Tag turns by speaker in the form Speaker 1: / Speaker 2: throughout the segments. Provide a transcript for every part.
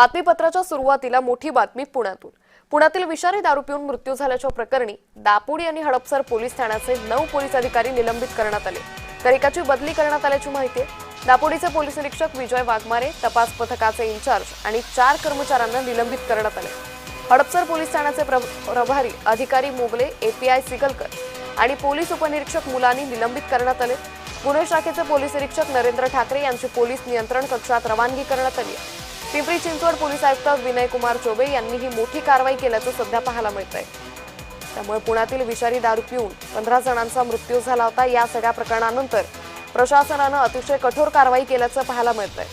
Speaker 1: बातमीपत्राच्या सुरुवातीला मोठी बातमी पुण्यातून। पुण्यातील विषारी दारू पिऊन मृत्यू झाल्याच्या प्रकरणी दापोडी आणि हडपसर पोलीस ठाण्याचे 9 पोलीस अधिकारी निलंबित करण्यात आले, तर एकाची बदली करण्यात आल्याची माहिती आहे। दापोडीचे पोलीस निरीक्षक विजय वाघमारे, तपास पथकाचे इंचार्ज आणि 4 कर्मचाऱ्यांना निलंबित करण्यात आले। हडपसर पोलीस ठाण्याचे प्रभारी अधिकारी मोगले, एपीआय सिगलकर आणि पोलीस उपनिरीक्षक मुलानी निलंबित करण्यात आले। पुणे शाखेचे पोलीस निरीक्षक नरेंद्र ठाकरे यांची पोलीस नियंत्रण कक्षात रवानगी करण्यात आली आहे। पिंपरी चिंचवड पोलीस आयुक्त विनय कुमार चौबे यांनी ही मोठी कारवाई केल्याचं सध्या पाहायला मिळतंय। त्यामुळे पुण्यातील विषारी दारू पिऊन 15 जणांचा मृत्यू झाला होता। या सगळ्या प्रकरणानंतर प्रशासनानं अतिशय कठोर कारवाई केल्याचं पाहायला मिळतंय।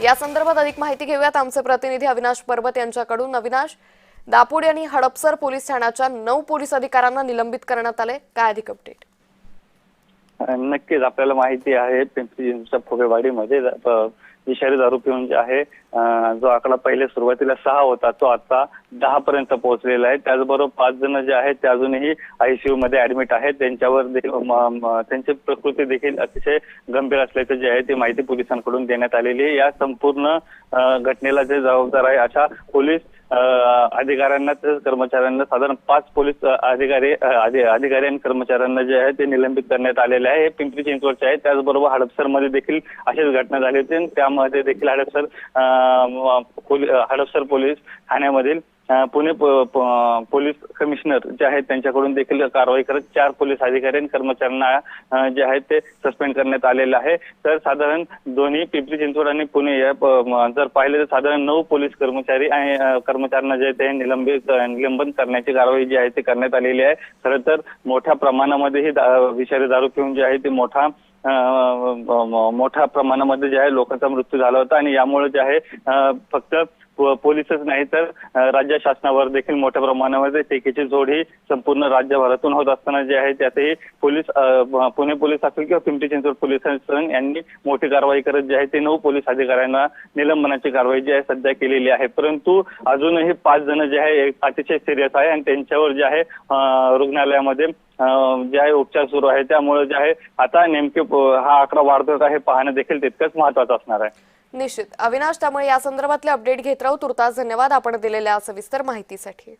Speaker 1: या संदर्भात अधिक माहिती घेऊयात आमचे प्रतिनिधी अविनाश पर्वत यांच्याकडून। अविनाश, दापोडी आणि हडपसर पोलीस ठाण्याच्या 9 पोलीस अधिकाऱ्यांना निलंबित करण्यात आले, काय अधिक अपडेट?
Speaker 2: नक्कीच आपल्याला माहिती आहे पिंपरी चिंचवड फुगेवाडीमध्ये विषारी दारू पिऊन जे आहे जो आकडा पहिले सुरुवातीला 6 होता तो आता 10 पर्यंत पोहोचलेला आहे। त्याचबरोबर 5 जण जे आहेत ते अजूनही आयसीयू मध्ये ऍडमिट आहेत। त्यांच्यावर त्यांची प्रकृती देखील अतिशय गंभीर असल्याचे जे आहे ती माहिती पोलिसांकडून देण्यात आलेली आहे। या संपूर्ण घटनेला जे जबाबदार आहे अशा पोलीस अधिकाऱ्यांना तसेच कर्मचाऱ्यांना साधारण 5 पोलीस अधिकारी आणि कर्मचाऱ्यांना जे आहे ते निलंबित करण्यात आलेले आहे। हे पिंपरी चिंचवडचे आहे। त्याचबरोबर हडपसर मध्ये देखील अशीच घटना झाली होती। त्यामध्ये देखील हडपसर पोलीस ठाण्यामधील पुणे पोलीस कमिशनर जे आहेत त्यांच्याकडून देखील कारवाई करत 4 पोलीस अधिकारी आणि कर्मचाऱ्यांना जे आहेत ते सस्पेंड करण्यात आलेलं आहे। तर साधारण दोन्ही पिंपरी चिंचवड आणि पुणे या जर पाहिले तर साधारण 9 पोलीस कर्मचारी आणि कर्मचाऱ्यांना जे ते निलंबन करण्याची कारवाई जी आहे ती करण्यात आलेली आहे। खरं तर मोठ्या प्रमाणामध्ये ही विषारी दारू पिऊन जे आहे ते मोठ्या प्रमाणामध्ये जे आहे लोकांचा मृत्यू झाला होता आणि यामुळे जे आहे फक्त पोलीसच नाही तर राज्य शासनावर देखील मोठ्या प्रमाणामध्ये टीकेची झोड ही संपूर्ण राज्यभरातून होत असताना जे आहे त्यातही पोलीस पुणे पोलीस असेल किंवा पिंपरी चिंचवड पोलीस यांनी मोठी कारवाई करत जे आहे ते 9 पोलीस अधिकाऱ्यांना निलंबनाची कारवाई जी आहे सध्या केलेली आहे। परंतु अजूनही 5 जण जे आहे अतिशय सिरियस आहे आणि त्यांच्यावर जे आहे रुग्णालयामध्ये जे आहे उपचार सुरू आहे। त्यामुळे जे आहे आता नेमके हा आकडा वाढतो का हे पाहणं देखील तितकंच महत्त्वाचं असणार आहे।
Speaker 1: निश्चित अविनाश, त्यामुळे या संदर्भातले अपडेट घेत राहू। तुर्तास धन्यवाद आपण दिलेल्या सविस्तर माहितीसाठी।